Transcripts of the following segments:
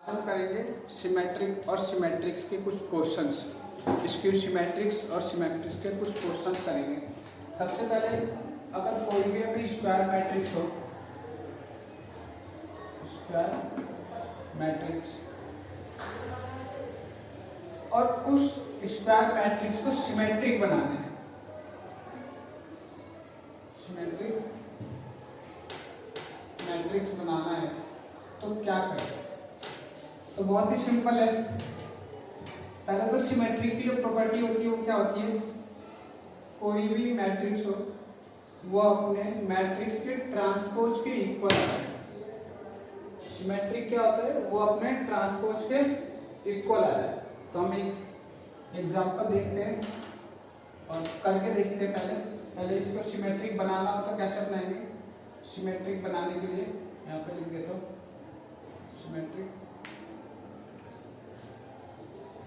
हम करेंगे सिमेट्रिक और सिमेट्रिक्स के कुछ क्वेश्चंस, स्क्यू सिमेट्रिक्स और सिमेट्रिक्स के कुछ क्वेश्चंस करेंगे। सबसे पहले अगर कोई भी अभी स्क्वायर मैट्रिक्स हो, स्क्वायर मैट्रिक्स, और उस स्क्वायर मैट्रिक्स को सिमेट्रिक बनाना है, सिमेट्रिक मैट्रिक्स बनाना है तो क्या करें? तो बहुत ही सिंपल है। पहले तो सिमेट्रिक की जो प्रॉपर्टी होती है वो क्या होती है, कोई भी मैट्रिक्स हो वो अपने मैट्रिक्स के ट्रांसपोज के इक्वल है। सिमेट्रिक क्या होता है, वो अपने ट्रांसपोज के इक्वल आ जाए। तो हम एक एग्जांपल देखते हैं और करके देखते हैं। पहले इसको सिमेट्रिक बनाना हो तो कैसे बनाएंगे? सिमेट्रिक बनाने के लिए यहाँ पे लिख देता हूँ सिमेट्रिक।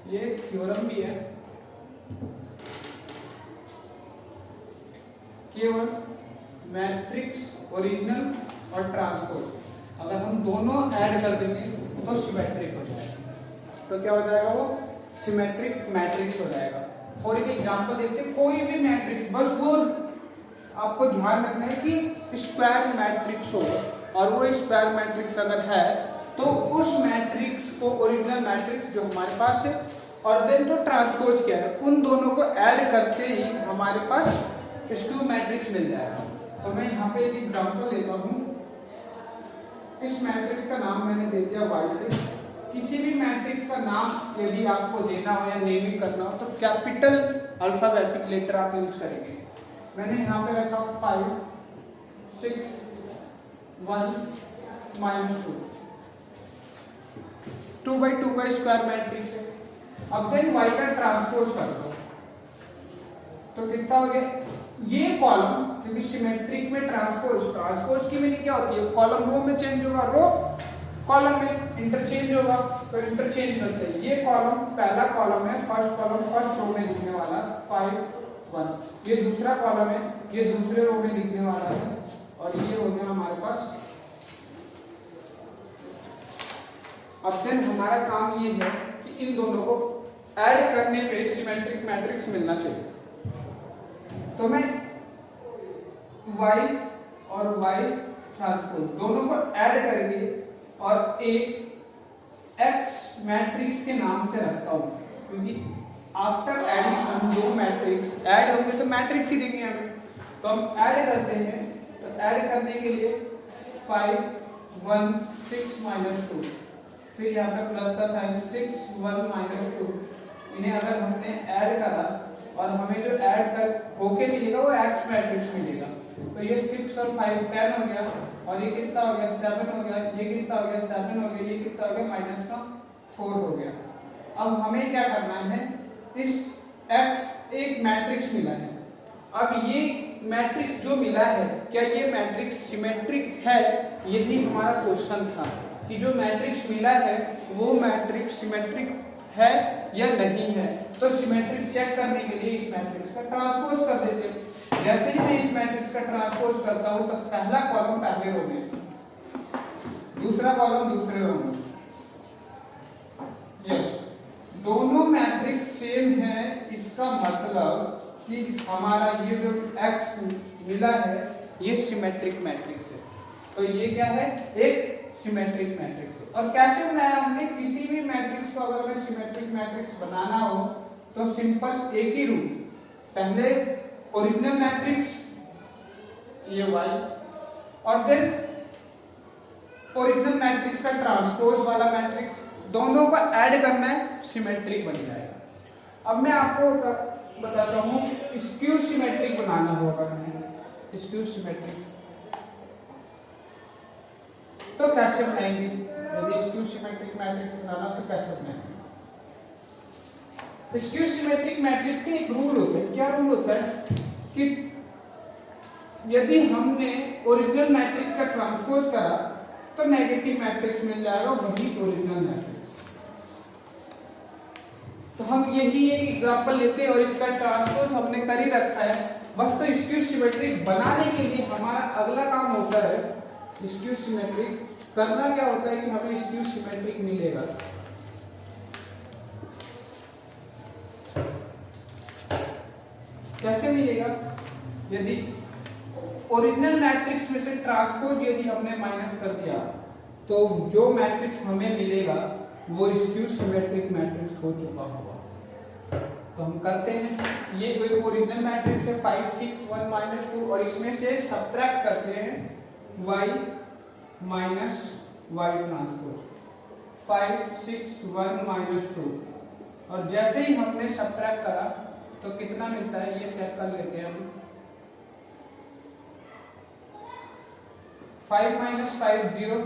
ये थ्योरम भी है, केवल मैट्रिक्स ओरिजिनल और ट्रांसपोज अगर हम दोनों ऐड कर देंगे तो सिमेट्रिक हो जाएगा। तो क्या हो जाएगा? वो सिमेट्रिक मैट्रिक्स हो जाएगा। फॉर एग्जांपल देखते हैं, कोई भी मैट्रिक्स, बस वो आपको ध्यान रखना है कि स्क्वायर मैट्रिक्स हो, और वो स्क्वायर मैट्रिक्स अगर है तो उस मैट्रिक्स को ओरिजिनल मैट्रिक्स जो हमारे पास है और देन जो ट्रांसपोज क्या है, उन दोनों को ऐड करते ही हमारे पास स्क्यू मैट्रिक्स मिल जाएगा। तो मैं यहाँ पे एक एग्जांपल लेता हूँ। इस मैट्रिक्स का नाम मैंने दे दिया y से। किसी भी मैट्रिक्स का नाम यदि आपको देना हो या नेमिंग करना हो तो कैपिटल अल्फाबेटिक लेटर आप यूज करेंगे। मैंने यहाँ पे रखा 5 6 1 -2, 2/2 का स्क्वायर मैट्रिक्स है। अब देन y का ट्रांसपोज कर दो तो कितना हो गया? ये कॉलम, क्योंकि सिमेट्रिक में ट्रांसपोज की मीनिंग क्या होती है? कॉलम रो में चेंज होगा, रो कॉलम में इंटरचेंज होगा, तो इंटरचेंज करते हैं। ये कॉलम पहला कॉलम है, फर्स्ट कॉलम फर्स्ट रो में दिखने वाला 5 1। ये दूसरा कॉलम है, ये दूसरे रो में दिखने वाला है, और ये हो गया हमारे पास। अब देन हमारा काम ये है कि इन दोनों को ऐड करने पे सिमेट्रिक मैट्रिक्स मिलना चाहिए। तो मैं y और y ट्रांसपोज दोनों को ऐड करके और एक x मैट्रिक्स के नाम से रखता हूं, क्योंकि आफ्टर एडिशन दो मैट्रिक्स ऐड होंगे तो मैट्रिक्स ही देंगे हमें। तो हम ऐड करते हैं, तो ऐड करने के लिए 5 1 6 -2, फिर यहाँ पे प्लस का साइन 6 1 -2। इन्हें अगर हमने ऐड करा और हमें जो ऐड कर होके मिलेगा वो x मैट्रिक्स मिलेगा। तो ये 6 और 5 10 हो गया, और ये कितना हो गया? 7 हो गया। ये कितना हो गया? 7 हो गया। ये कितना हो गया? -4 हो गया। अब हमें क्या करना है? इस x एक मैट्रिक्स मिला है। अब ये मैट्रिक्स जो मिला है, क्या ये मैट्रिक्स सिमेट्रिक है? यही हमारा क्वेश्चन था कि जो मैट्रिक्स मिला है वो मैट्रिक्स सिमेट्रिक है या नहीं है। तो सिमेट्रिक चेक करने के लिए इस मैट्रिक्स का ट्रांसपोज कर देते हैं। जैसे ही मैं इस मैट्रिक्स का ट्रांसपोज करता हूं तो पहला कॉलम पहले रो में, दूसरा कॉलम दूसरे रो में। यस, दोनों मैट्रिक्स सेम है, इसका मतलब कि हमारा ये जो x मिला है ये सिमेट्रिक मैट्रिक्स है। तो ये क्या है? एक सिमेट्रिक मैट्रिक्स है। और कैसे बनाया हमने? किसी भी मैट्रिक्स को अगर हमें सिमेट्रिक मैट्रिक्स बनाना हो तो सिंपल एक ही रूल, पहले ओरिजिनल मैट्रिक्स ये y, और देन ओरिजिनल मैट्रिक्स का ट्रांसपोज वाला मैट्रिक्स, दोनों को ऐड करना है, सिमेट्रिक बन जाएगा। अब मैं आपको बताता हूँ स्क्यू सिमेट्रिक बनाना होगा हमें। स्क्यू सिमेट्रिक तो कैसे बनाएंगे? यदि स्क्यू सिमेट्रिक मैट्रिक्स बनाना तो कैसे बनाएंगे? स्क्यू सिमेट्रिक मैट्रिक्स के एक रूल होता है। क्या रूल होता है कि यदि हमने ओरिजिनल मैट्रिक्स का ट्रांसपोज करा तो नेगेटिव मैट्रिक्स मिल जाएगा, वही ओरिजिनल मैट्रिक्स। तो हम यही एक एग्जांपल लेते हैं और इसका ट्रांसपोज हमने कर ही रखा है। बस तो स्क्यू सिमेट्रिक बनाने के लिए हमारा अगला काम होता है स्क्यू सिमेट्रिक करना क्या होता है कि हमें स्क्यू सिमेट्रिक मिलेगा। कैसे मिलेगा? यदि ओरिजिनल मैट्रिक्स में से ट्रांसपोज यदि हमने माइनस कर दिया तो जो मैट्रिक्स हमें मिलेगा वो स्क्यू सिमेट्रिक मैट्रिक्स हो चुका होगा। तो हम करते हैं, ये एक ओरिजिनल मैट्रिक्स है 5 6 1 -2 और इसमें से सब्ट्रैक्ट करते हैं y माइनस y ट्रांसपोज 5 6 1 -2 और जैसे ही हमने सब्ट्रैक्ट करा तो कितना मिलता है ये चेक कर लेते हैं हम। 5 - 5 0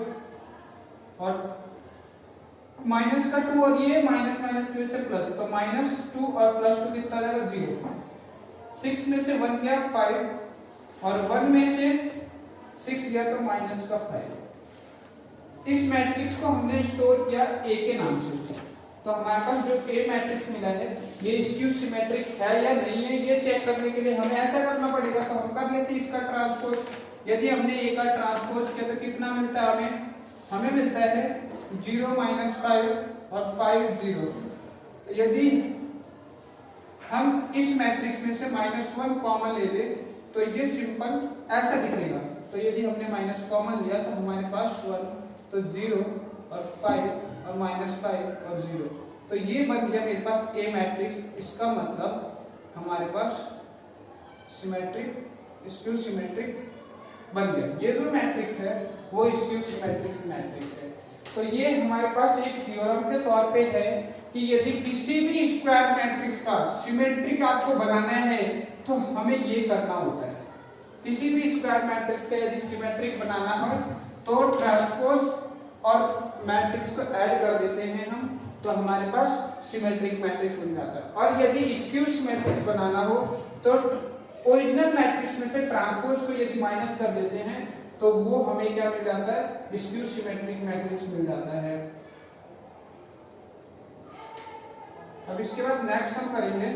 और माइनस का 2 और ये माइनस माइनस फिर से प्लस, तो -2 और +2 कितना जाएगा 0। 6 में से 1 गया 5 और 1 में से 6 गया तो माइनस का 5। इस मैट्रिक्स को हमने स्टोर किया A के नाम से। तो हमारे पास जो A मैट्रिक्स मिला है ये स्क्यू सिमेट्रिक है या नहीं है ये चेक करने के लिए हमें ऐसा करना पड़ेगा। तो हम कर लेते हैं इसका ट्रांसपोज। यदि हमने A का ट्रांसपोज किया तो कितना मिलता है हमें मिलता है 0 - 5 और 5 0। यदि हम इस मैट्रिक्स में से -1 कॉमन ले ले तो ये सिंपल ऐसा दिखेगा। तो यदि हमने माइनस कॉमन लिया तो हमारे पास 1 तो 0 और 5 और -5 और 0, तो ये बन गया मेरे पास A मैट्रिक्स। इसका मतलब हमारे पास सिमेट्रिक स्क्यू सिमेट्रिक बन गया। ये जो मैट्रिक्स है वो स्क्यू सिमेट्रिक मैट्रिक्स है। तो ये हमारे पास एक थ्योरम के तौर पे है कि यदि किसी भी स्क्वायर मैट्रिक्स का सिमेट्रिक आपको बनाना है तो हमें ये करना होता है। किसी भी स्क्वायर मैट्रिक्स का यदि सिमेट्रिक बनाना हो तो ट्रांसपोज और मैट्रिक्स को ऐड कर देते हैं हम, तो हमारे पास सिमेट्रिक मैट्रिक्स बन जाता है। और यदि स्क्यू सिमेट्रिक्स बनाना हो तो ओरिजिनल मैट्रिक्स में से ट्रांसपोज को यदि माइनस कर देते हैं तो वो हमें क्या मिल जाता है स्क्यू सिमेट्रिक मैट्रिक्स मिल जाता है। अब इसके बाद नेक्स्ट हम करेंगे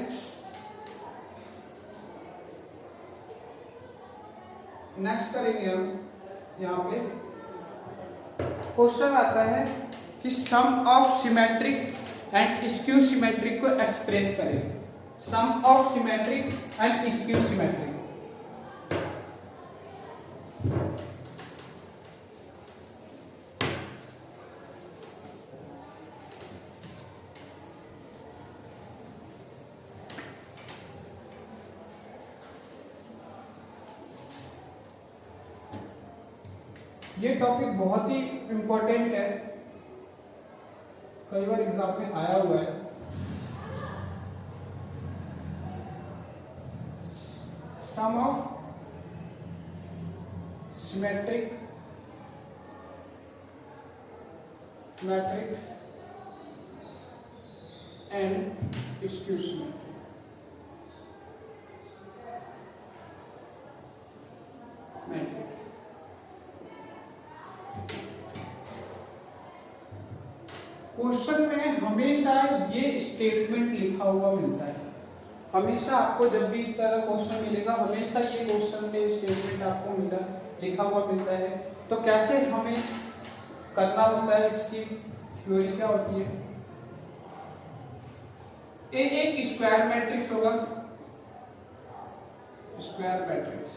हम यहाँ पे क्वेश्चन आता है कि sum of symmetric and skew symmetric को एक्सप्रेस करें। Sum of symmetric and skew symmetric. ये टॉपिक बहुत ही इंपॉर्टेंट है, कई बार एग्जाम में आया हुआ है। Sum of symmetric matrix and skew symmetric matrix. Question में हमेशा ये स्टेटमेंट लिखा हुआ मिलता है। हमेशा आपको जब भी इस तरह क्वेश्चन मिलेगा हमेशा ये क्वेश्चन में स्टेटमेंट आपको लिखा हुआ मिलता है। तो कैसे हमें करना होता है, इसकी थ्योरी क्या होती है। एक स्क्वायर मैट्रिक्स होगा, square matrix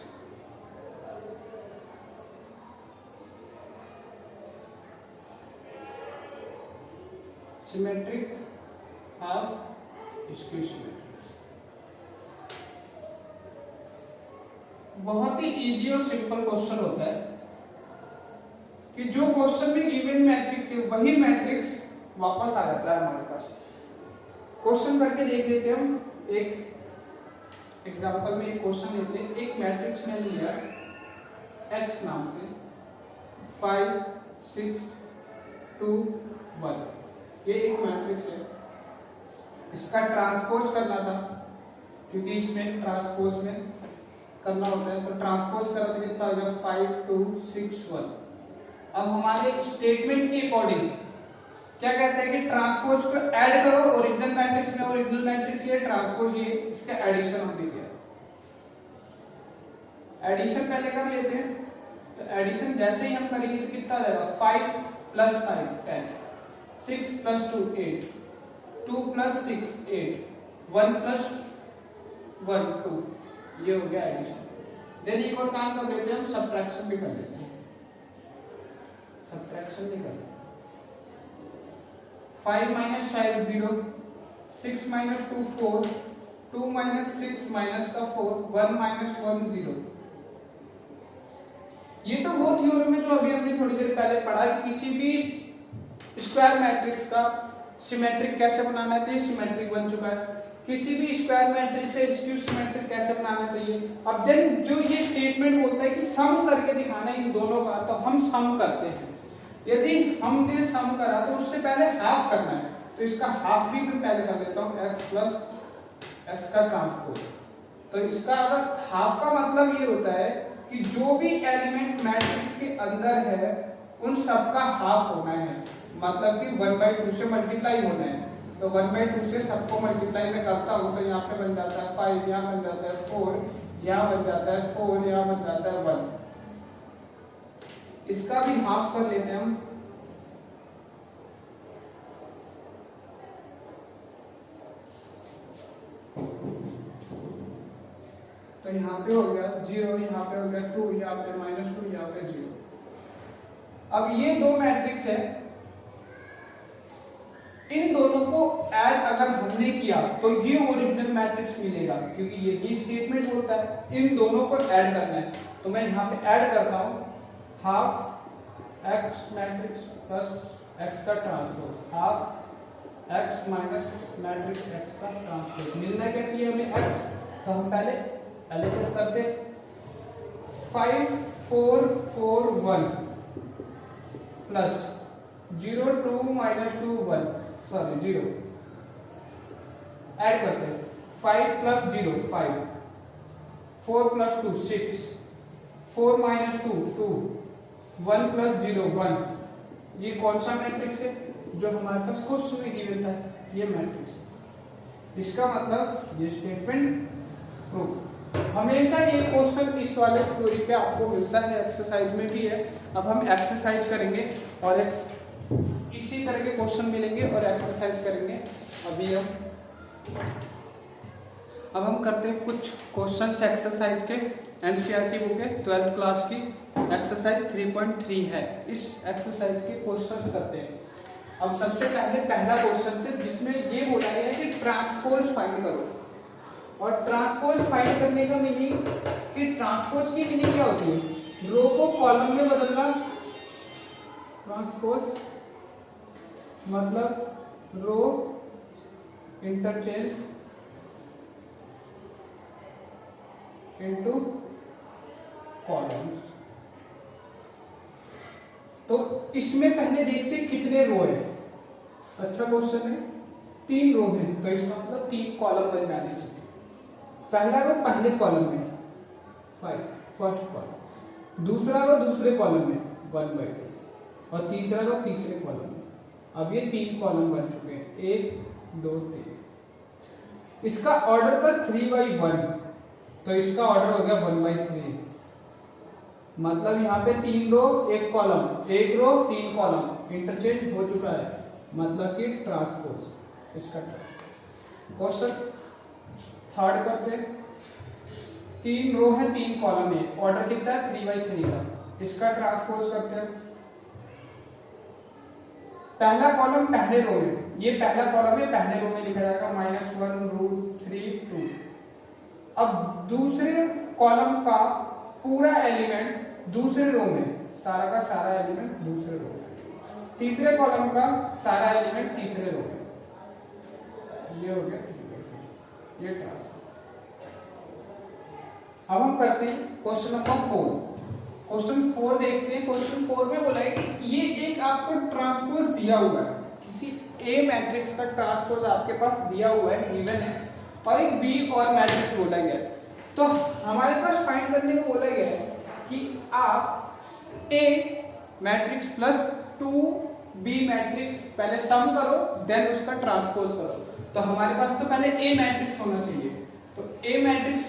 symmetric of skew symmetrics. बहुत ही इजी और सिंपल क्वेश्चन होता है कि जो क्वेश्चन में गिवन मैट्रिक्स है वही मैट्रिक्स वापस आ जाता है हमारे पास। क्वेश्चन करके देख लेते हैं हम। एक एग्जांपल में एक क्वेश्चन लेते हैं। एक मैट्रिक्स मैंने लिया x नाम से 5 6 2 1। ये एक मैट्रिक्स है, इसका ट्रांसपोज करना था क्योंकि इसमें ट्रांसपोज में करना होता है। तो ट्रांसपोज करा तो कितना होगा 5 2 6 1। अब हमारे स्टेटमेंट के अकॉर्डिंग क्या कहते हैं कि ट्रांसपोज को ऐड करो। ओरिजिनल मैट्रिक्स में ओरिजिनल मैट्रिक्स ये ट्रांसपोज ये इसका एडिशन हमने किया। एडिशन पहले कर लेते हैं। तो एडिशन जैसे ही हम करेंगे तो कितना आ जाएगा 5 + 5 10, 6 + 2 8, 2 + 6 8, 1 + 1 2, ये हो गया एडिशन। देन एक और काम कर लेते हैं, हम सब्ट्रैक्शन भी कर लेते हैं। सब्ट्रैक्शन भी कर लेते हैं। 5 - 5 0, 6 - 2 4, 2 - 6 - 4, 1 - 1 0। ये तो वो थ्योरम है जो अभी हमने थोड़ी देर पहले पढ़ा कि किसी भी स्क्वायर मैट्रिक्स का सिमेट्रिक कैसे बनाना है, तो ये सिमेट्रिक बन चुका है। किसी भी स्क्वायर मैट्रिक्स से इसकी सिमेट्रिक कैसे बनाना चाहिए। अब देन जो ये स्टेटमेंट बोलता है कि सम करके दिखाना इन दोनों का, तो हम सम करते हैं। यदि हमने सम करा तो उससे पहले हाफ करना है, तो इसका हाफ भी मैं पहले कर लेता हूं, x + x का ट्रांसपोज। तो इसका अगर हाफ का मतलब ये होता है कि जो भी एलिमेंट मैट्रिक्स के अंदर है उन सब का हाफ होना है, मतलब कि 1/2 से मल्टीप्लाई होना है। तो 1/2 से सबको मल्टीप्लाई में करता हूं तो यहाँ पे बन जाता है 5, यहाँ बन जाता है 4, यहाँ बन जाता है 4, यहाँ बन जाता है 1। इसका भी हाफ कर लेते हैं हम। तो यहाँ पे हो गया 0, यहाँ पे हो गया 2, यहाँ पे -2, यहाँ पे 0। अब ये दो मैट्रिक्स है, इन दोनों को ऐड अगर हमने किया तो ये ओरिजिनल मैट्रिक्स मिलेगा, क्योंकि ये स्टेटमेंट बोलता है इन दोनों को ऐड करना है। तो मैं यहाँ पे ऐड करता हूँ, half x matrix plus x का transpose, half x minus matrix x का ट्रांसपोज। मिलना क्या चाहिए हमें x, तो हम पहले LHS करते 5 4 4 1 प्लस 0 2 -2 1, सॉरी 0 ऐड करते हैं 5 + 0 5, 4 + 2 6, 4 - 2 2, 1 + 0 1। ये कौन सा मैट्रिक्स है जो हमारे पास क्वेश्चन में गिवन था, ये मैट्रिक्स। इसका मतलब ये स्टेटमेंट प्रूफ। हमेशा ये क्वेश्चन इस वाले थ्योरी पे आपको मिलता है, एक्सरसाइज में भी है। अब हम एक्सरसाइज करेंगे और इसी तरह के क्वेश्चन मिलेंगे और एक्सरसाइज करेंगे। अब हम करते हैं कुछ क्वेश्चंस एक्सरसाइज के, एनसीईआरटी बुक है 12th क्लास की, एक्सरसाइज 3.3 है। इस एक्सरसाइज के क्वेश्चंस करते हैं। अब सबसे पहले पहला क्वेश्चन से, जिसमें ये बोला गया है कि ट्रांसपोज फाइंड करो। और ट्रांसपोज फाइंड करने का मीनिंग, कि ट्रांसपोज की मीनिंग क्या होती है, रो को कॉलम में बदलना। ट्रांसपोज मतलब रो इंटरचेंज इनटू कॉलम्स। तो इसमें पहले देखते हैं कितने रो है। अच्छा क्वेश्चन है, 3 रो है, तो इसका मतलब 3 कॉलम बन जाने चाहिए। पहला रो पहले कॉलम में 5, फर्स्ट कॉलम, दूसरा रो दूसरे कॉलम में 1/2, और तीसरा रो तीसरे कॉलम में। अब ये 3 कॉलम बन चुके हैं, 1 2 3। इसका ऑर्डर कर 3/1, तो इसका ऑर्डर हो गया 1/3। मतलब यहाँ पे 3 रो 1 कॉलम, 1 रो 3 कॉलम इंटरचेंज हो चुका है, मतलब कि ट्रांसपोज। इसका क्वेश्चन थर्ड करते हैं। 3 रो है 3 कॉलम है, ऑर्डर कितना है 3/3 का। इसका ट्रांसपोज करते हैं। पहला कॉलम पहले रो में, ये पहला कॉलम है, पहले रो में लिखा जाएगा -1√3 2। अब दूसरे कॉलम का पूरा एलिमेंट दूसरे रो में, सारा का सारा एलिमेंट दूसरे रो में, तीसरे कॉलम का सारा एलिमेंट तीसरे रो में। ये हो गया ये ट्रांसपोज। अब हम करते हैं क्वेश्चन नंबर 4। क्वेश्चन 4 देखते हैं। क्वेश्चन 4 में बोला है कि ये एक आपको ट्रांसपोज दिया हुआ है, किसी ए मैट्रिक्स का ट्रांसपोज आपके पास दिया हुआ है, गिवन है, और एक बी और मैट्रिक्स बोला गया है। तो हमारे पास फाइंड करने को बोला गया है कि आप ए मैट्रिक्स प्लस 2b मैट्रिक्स पहले सम करो, देन उसका ट्रांसपोज करो। तो हमारे पास तो पहले ए मैट्रिक्स होना चाहिए। तो ए मैट्रिक्स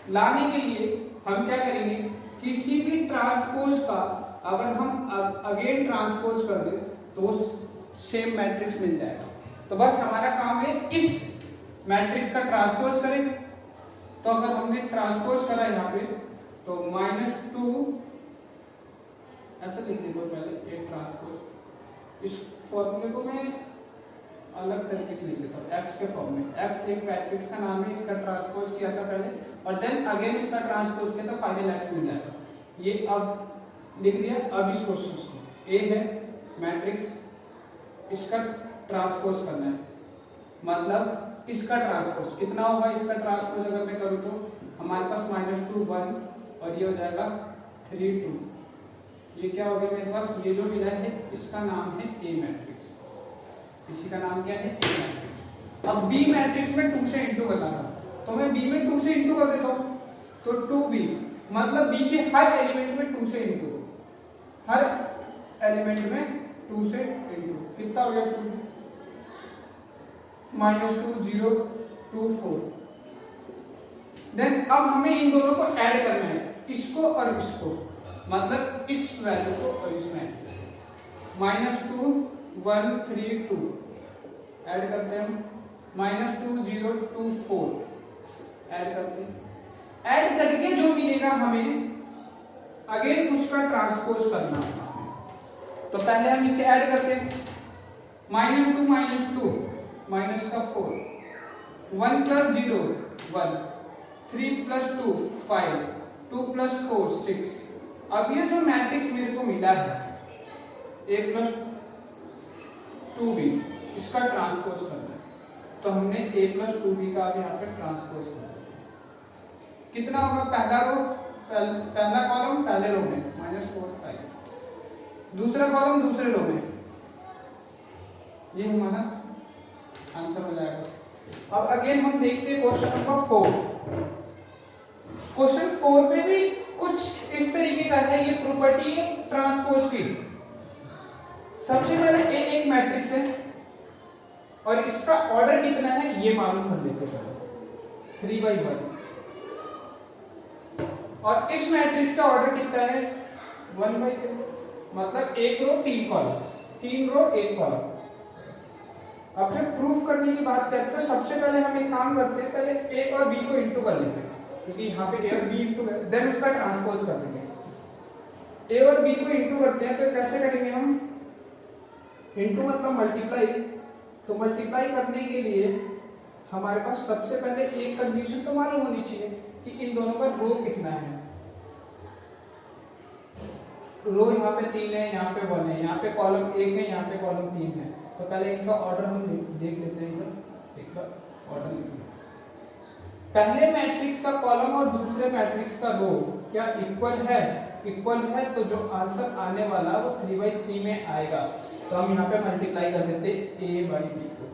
लाने के लिए हम क्या करेंगे, किसी भी ट्रांसपोज का अगर हम अगेन ट्रांसपोज कर दे तो सेम मैट्रिक्स मिल जाएगा। तो बस हमारा काम है इस मैट्रिक्स का ट्रांसपोज करें। तो अगर हमने ट्रांसपोज करा यहाँ पे तो -2 ऐसा लिख देता हूँ पहले एक ट्रांसपोज। इस फॉर्मूले को मैं अलग तरीके से लिख देता हूँ, x के फॉर्म में। x एक मैट्रिक्स का नाम है, इसका ट्रांसपोज किया था पहले और देन अगेन इसका ट्रांसपोज किया था, फाइनल x मिल जाएगा। ये अब लिख दिया। अब इस क्वेश्चन को a है मैट्रिक्स, इसका ट्रांसपोज करना है, मतलब इसका ट्रांसपोज कितना होगा। इसका ट्रांसपोज अगर मैं करूँ तो हमारे पास -2 1 और ये हो जाएगा 3 2। ये क्या हो गया मेरे पास, ये जो मिला है इसका नाम है ए मैट्रिक्स। इसी का नाम क्या है, ए मैट्रिक्स। अब बी मैट्रिक्स में 2 से इंटू करना था, तो मैं बी में 2 से इंटू कर देता हूँ। तो 2b मतलब बी के हर एलिमेंट में 2 से इंटू, हर एलिमेंट में 2 से इंटू कितना हो गया, 2 -2 0 2 4। देन अब हमें इन दोनों को ऐड करना है, इसको और इसको, मतलब इस वैल्यू को और इस वैल्यू को। -2 1 3 2 ऐड करते हैं हम, -2 0 2 4 ऐड करते हैं। ऐड करके जो मिलेगा हमें अगेन उसका ट्रांसपोज करना है। तो पहले हम इसे ऐड करते हैं, -2 माइनस का 4 1 + 0 1 3 + 2 5 2 + 4 6। अब ये जो मैट्रिक्स मेरे को मिला है a + 2b, इसका ट्रांसपोज करना है। तो हमने a + 2b का अब यहाँ पे ट्रांसपोज करना है। कितना होगा, पहला रो पहला कॉलम पहले रो में -4 5, दूसरा कॉलम दूसरे रो में, ये हमारा आंसर हो जाएगा। अब अगेन हम देखते हैं क्वेश्चन नंबर 4। क्वेश्चन 4 में भी कुछ इस तरीके का है, ये प्रॉपर्टी है ट्रांसपोज की। सबसे पहले ए एक मैट्रिक्स है और इसका ऑर्डर कितना है ये मालूम कर लेते हैं, 3/1। और इस मैट्रिक्स का ऑर्डर कितना है, 1/3, मतलब एक रो 3 कॉलम, 3 रो 1 कॉलम। अब जब प्रूफ करने की बात करते हैं तो सबसे पहले हम एक काम करते हैं, पहले ए और बी को इंटू कर लेते हैं, क्योंकि यहाँ पे ए और बी इंटू है, देन उसका ट्रांसपोज कर देंगे। ए और बी को इंटू करते हैं तो कैसे करेंगे हम, इंटू मतलब मल्टीप्लाई। तो मल्टीप्लाई करने के लिए हमारे पास सबसे पहले एक कंडीशन तो मालूम होनी चाहिए कि इन दोनों का रो कितना है। रो यहाँ पे 3 है, यहाँ पे 1 है, यहाँ पे कॉलम 1 है, यहाँ पे कॉलम 3 है। तो पहले इनका ऑर्डर हम देख लेते हैं, इनका ऑर्डर लिखिए। पहले मैट्रिक्स का कॉलम और दूसरे मैट्रिक्स का रो क्या इक्वल है, इक्वल है तो जो आंसर आने वाला वो 3/3 में आएगा। तो हम यहाँ पे मल्टीप्लाई कर देते a/b को।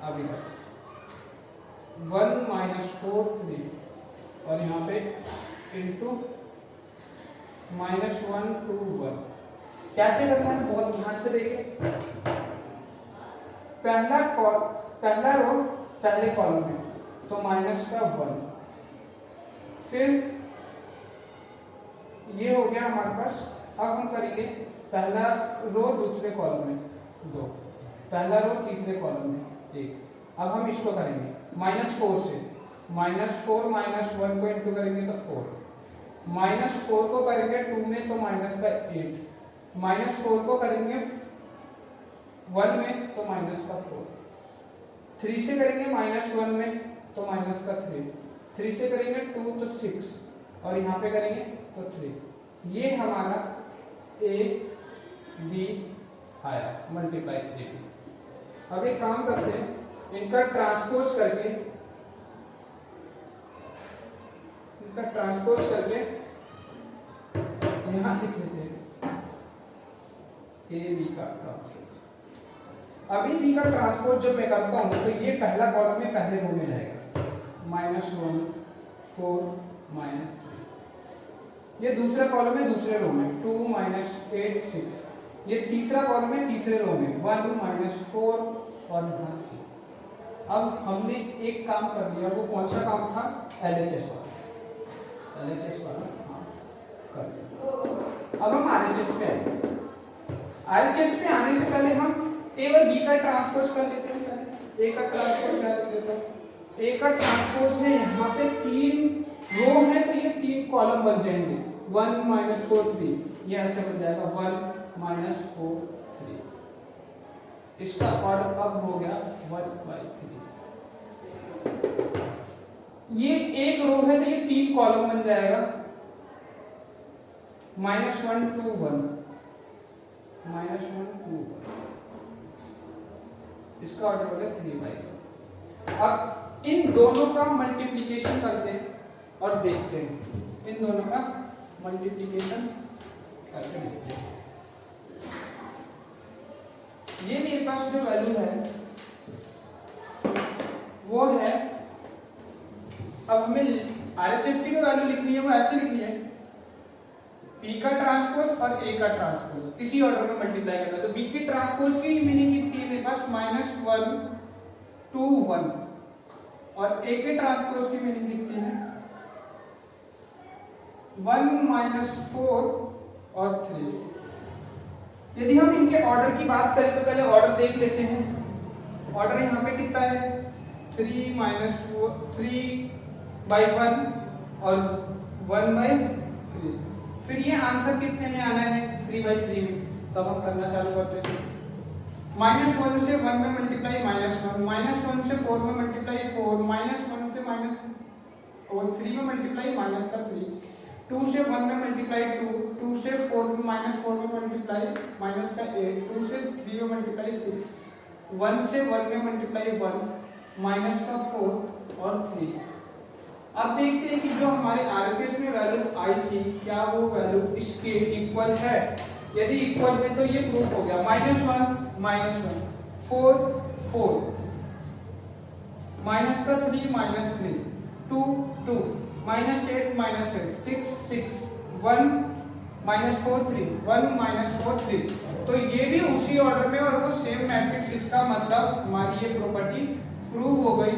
अब इधर 1 - 4 3 और यहाँ पे इंटू -1 2 1। कैसे करना है बहुत ध्यान से देखें। पहला रो पहले कॉलम में तो -1, फिर ये हो गया हमारे पास। अब हम करेंगे पहला रो दूसरे कॉलम में 2, पहला रो तीसरे कॉलम में 1। अब हम इसको करेंगे -4 से, -4 -1 को इंटू करेंगे तो 4, -4 को करेंगे 2 में तो -8, -4 को करेंगे 1 में तो -4, 3 से करेंगे -1 में तो -3, 3 से करेंगे 2 तो 6 और यहाँ पे करेंगे तो 3। ये हमारा a b आया मल्टीप्लाई 3। अब एक काम करते हैं, इनका ट्रांसपोज करके यहाँ लिख लेते हैं a b का ट्रांसपोज। अभी b का ट्रांसपोज जब मैं करता हूँ तो ये पहला कॉलम में पहले रो में जाएगा, -1 4 -3। ये दूसरा कॉलम है दूसरे रो में 2 -8 6। ये तीसरा कॉलम है तीसरे रो में 1 -4 और यहाँ 3। अब हमने एक काम कर लिया, वो कौन सा काम था, LHS वाला। हाँ, कर दें। अब हम RHS पे आएंगे। RHS पे आने से पहले हम A और B का ट्रांसपोज कर लेते हैं। पहले A का ट्रांसपोज कर देते हैं। A का ट्रांसपोज है, यहाँ पे 3 रो है तो ये 3 कॉलम बन जाएंगे। 1 - 4 3, ये ऐसे बन जाएगा 1 - 4 3। इसका ऑर्डर अब हो गया 1/3। ये एक रो है तो ये 3 कॉलम बन जाएगा। -1 2 1, -1 2 1, इसका ऑर्डर हो गया 3/1। अब इन दोनों का मल्टीप्लिकेशन करते हैं और देखते हैं, इन दोनों का मल्टीप्लिकेशन करके देखते हैं। ये मेरे पास जो वैल्यू है वो है, अब हमें RHS की जो वैल्यू लिखनी है वो ऐसे लिखनी है, P का ट्रांसपोज और A का ट्रांसपोज इसी ऑर्डर में मल्टीप्लाई करना है। तो B की ट्रांसपोज की मीनिंग कितनी है मेरे पास, -1 2 1, और A के ट्रांसपोज की मीनिंग कितनी है 1 - 4 और 3। यदि हम इनके ऑर्डर की बात करें तो पहले ऑर्डर देख लेते हैं। ऑर्डर यहाँ पे कितना है 3 - 4 3/1 और 1/3। फिर ये आंसर कितने में आना है 3/3 में। तो अब हम करना चालू करते हैं। -1 से 1 में मल्टीप्लाई -1, -1 से 4 में मल्टीप्लाई 4, -1 से -3 में मल्टीप्लाई -3, 2 से 1 में मल्टीप्लाई 2, 2 से 4 में -4 में मल्टीप्लाई -8, 2 से 3 में मल्टीप्लाई 6, 1 से 1 में मल्टीप्लाई 1, -4 और 3। अब देखते हैं कि जो हमारे RHS में वैल्यू आई थी क्या वो वैल्यू इसके इक्वल है। यदि इक्वल है तो ये प्रूफ हो गया। -1 -1 4 4, -3 -3, 2 2, -8 -8, 6 6, 1 -4 3, 1 -4 3। तो ये भी उसी ऑर्डर में और वो सेम मैट्रिक्स। इसका मतलब हमारी ये प्रॉपर्टी प्रूव हो गई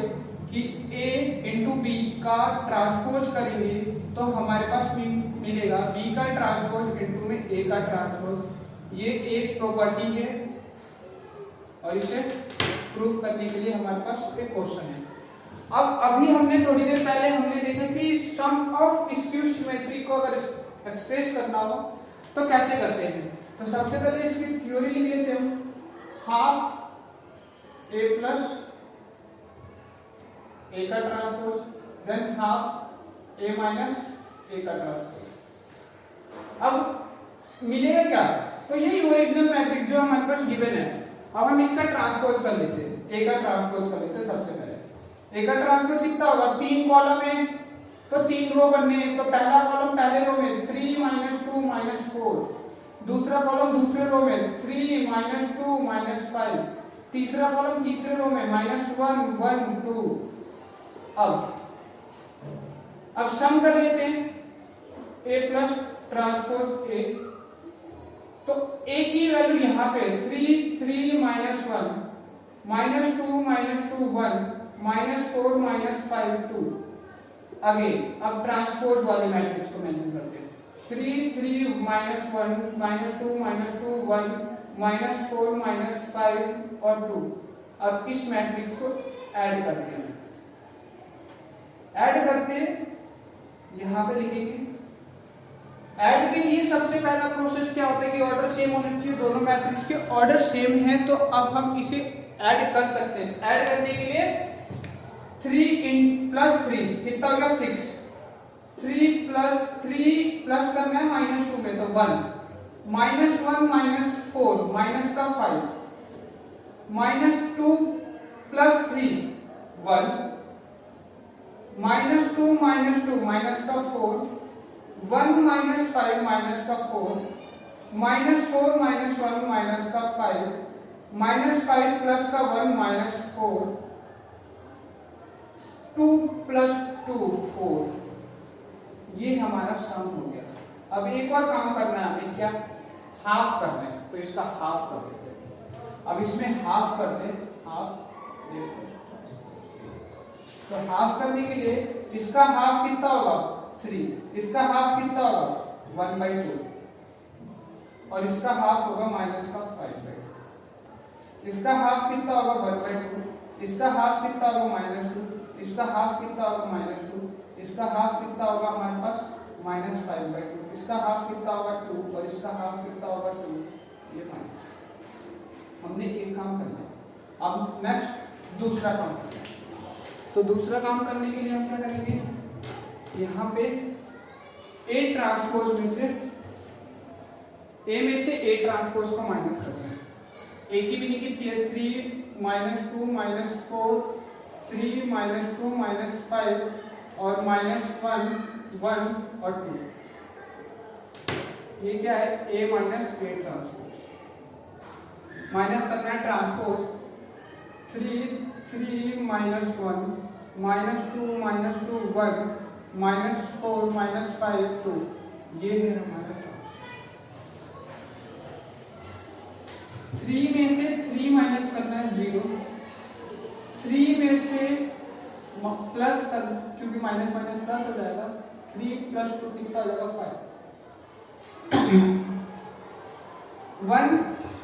कि A इंटू B का ट्रांसपोज करेंगे तो हमारे पास मिलेगा B का ट्रांसपोज इंटू में A का ट्रांसपोज। ये एक प्रॉपर्टी है और इसे प्रूफ करने के लिए हमारे पास एक क्वेश्चन है। अब अभी हमने थोड़ी देर पहले हमने देखा कि सम ऑफ स्क्यू सिमेट्री को अगर एक्सप्रेस करना हो तो कैसे करते हैं। तो सबसे पहले इसकी थ्योरी लिख लेते हैं। हाफ A प्लस A का transpose, than half A minus A का ट्रांसपोज। अब मिलेगा क्या, तो यही ओरिजिनल मैट्रिक्स जो हमारे पास गिवन है। अब हम इसका ट्रांसपोज कर लेते हैं, A का ट्रांसपोज कर लेते हैं। सबसे पहले A का ट्रांसपोज कितना होगा, 3 कॉलम है तो 3 रो बनने हैं। तो पहला कॉलम पहले रो में 3 - 2 - 4, दूसरा कॉलम दूसरे रो में 3 - 2 - 5, तीसरा कॉलम तीसरे रो में -1 1 2। अब सम कर लेते हैं A प्लस ट्रांसपोज A। तो A की वैल्यू यहाँ पे 3 3 - 1, -2 - 2 1, -4 - 5 2। अगेन अब ट्रांसपोज वाले मैट्रिक्स को मेंशन करते हैं। 3 3 - 1 -2 - 2 1, -4 - 5 और 2। अब इस मैट्रिक्स को ऐड करते हैं। ऐड करते यहां पे लिखेंगे। ऐड के लिए सबसे पहला प्रोसेस क्या होता है कि ऑर्डर सेम होना चाहिए। दोनों मैट्रिक्स के ऑर्डर सेम है तो अब हम इसे ऐड कर सकते हैं। ऐड करने के लिए 3 + 3 कितना होगा 6, 3 प्लस करना है -2 में तो 1, -1 -4 माइनस का 5, -2 + 3 1, -2 -2 माइनस का 4, 1 - 5 माइनस का 4, -4 - 1 माइनस का 5, -5 प्लस का 1 -4, 2 + 2 4। ये हमारा सम हो गया। अब एक और काम करना है हमें, क्या हाफ करना है। तो इसका हाफ कर देते हैं। अब इसमें हाफ करते हैं, हाफ। तो हाफ करने के लिए इसका हाफ कितना होगा 3, इसका हाफ कितना होगा 1/2 और इसका हाफ होगा माइनस का 5/2। इसका हाफ कितना होगा 1/2, इसका हाफ कितना होगा -2, इसका हाफ कितना होगा -2, इसका हाफ कितना होगा हमारे पास -5/2, इसका हाफ कितना होगा 2 और इसका हाफ कितना होगा 2। ये माइनस हमने एक काम कर लिया। अब नेक्स्ट दूसरा काम करना है। तो दूसरा काम करने के लिए हम क्या करेंगे, यहाँ पे A ट्रांसपोज में से A में से A ट्रांसपोज को माइनस करना है। A की मीनिंग कितनी है 3 -2 -4 3 -2 -5 और -1 1 और 2। ये क्या है A minus A transpose. Minus करना है ट्रांसपोज 3 3 -1 -2 -2 1 -4 -5 2। ये है हमारा 3 में से 3 माइनस करना है 0, 3 में से प्लस कर, क्योंकि माइनस माइनस प्लस हो जाएगा, 3 + 2 कितना हो जाएगा 5 1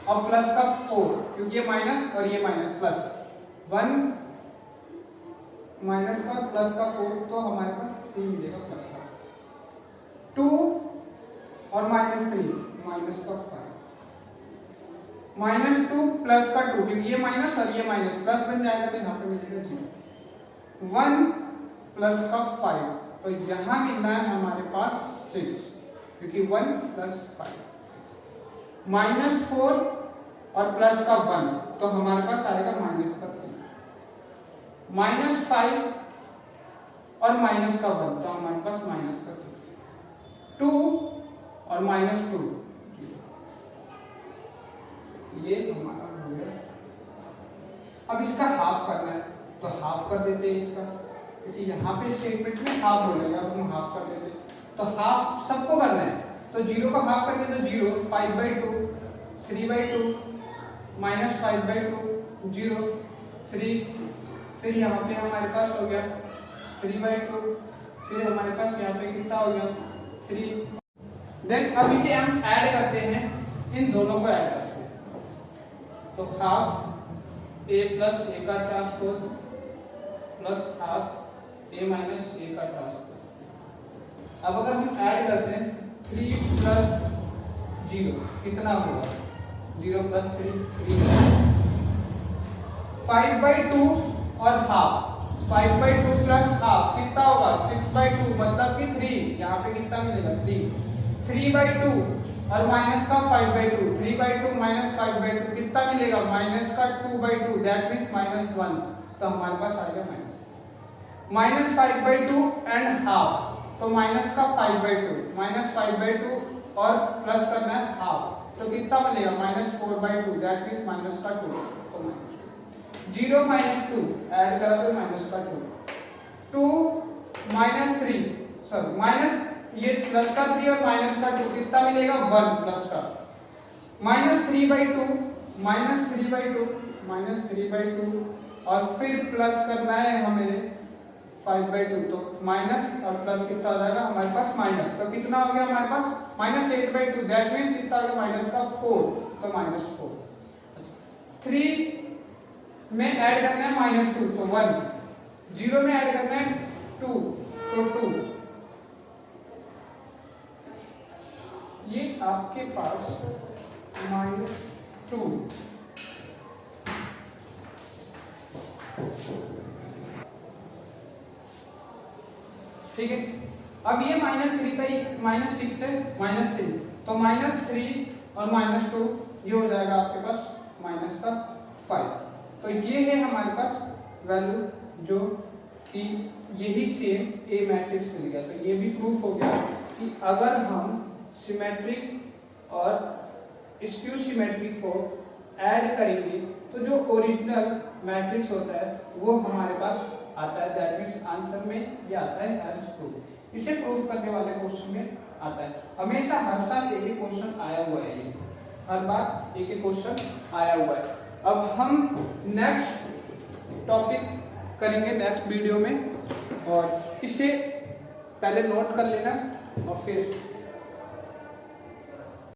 और प्लस का 4, क्योंकि ये माइनस और ये माइनस प्लस 1 माइनस का प्लस का 4 तो हमारे पास 3 मिलेगा प्लस का 2 और -3 माइनस का 5 -2 प्लस का 2, क्योंकि ये माइनस और ये माइनस प्लस बन जाएगा तो यहाँ पे मिलेगा 0 1 प्लस का 5 तो यहाँ मिलना है हमारे पास 6, क्योंकि 1 + 5 -4 और प्लस का 1 तो हमारे पास आएगा माइनस का 3 -5 और माइनस का 1 तो हमारे पास माइनस का 6 2 और -2 ये हमारा हो गया। अब इसका हाफ करना है तो हाफ कर देते हैं इसका, क्योंकि यहाँ पे स्टेटमेंट में हाफ हो जाएगा, अब हम हाफ कर देते हैं। तो हाफ सबको करना है तो 0 का हाफ करेंगे तो 0 5/2 3/2 -5/2 0 3, फिर यहाँ पे हमारे पास हो गया 3/2, फिर हमारे पास यहाँ पे कितना हो गया 3। देन अब इसे हम ऐड करते हैं, इन दोनों को ऐड करते हैं तो हाफ A + A का transpose plus half A - A का ट्रांसपोज। अब अगर हम ऐड करते हैं 3 + 0 कितना होगा 0 + 3 3 5/2 और हाफ 5/2 प्लस हाफ कितना होगा 6/2 मतलब कि 3, यहाँ पे कितना मिलेगा 3 3/2 और माइनस का 5/2 3/2 - 5/2 कितना मिलेगा माइनस का 2/2 दैट मींस -1 तो हमारे पास आ गया -5/2 एंड हाफ तो माइनस का 5/2 -5/2 और प्लस करना है हाफ तो कितना मिलेगा -4/2 दैट मींस माइनस का 2 तो -2 0 - 2 ऐड करा तो माइनस का 2 2 -3 सॉरी माइनस ये प्लस का 3 और माइनस का 2 कितना मिलेगा 1 प्लस का -3/2 -3/2 और फिर प्लस करना है हमें 5/2 तो माइनस और प्लस कितना हो जाएगा हमारे पास माइनस तो कितना हो गया हमारे पास -8/2 दैट मींस कितना हो गया माइनस का 4 तो -4 3 में ऐड करना है -2 तो 1 0 में ऐड करना है 2 तो 2 ये आपके पास -2 ठीक है। अब ये -3 था, -6 है -3 तो -3 और -2 ये हो जाएगा आपके पास -5 तो ये है हमारे पास वैल्यू जो कि यही सेम A मैट्रिक्स मिल गया। तो ये भी प्रूफ हो गया कि अगर हम सिमेट्रिक और स्क्यू सिमेट्रिक को ऐड करेंगे तो जो ओरिजिनल मैट्रिक्स होता है वो हमारे पास आता है दैट मींस आंसर में ये आता है एज प्रूफ। इसे प्रूफ करने वाले क्वेश्चन में आता है। हमेशा हर साल एक ही क्वेश्चन आया हुआ है, ये हर बार एक ही क्वेश्चन आया हुआ है। अब हम नेक्स्ट टॉपिक करेंगे नेक्स्ट वीडियो में और इसे पहले नोट कर लेना और फिर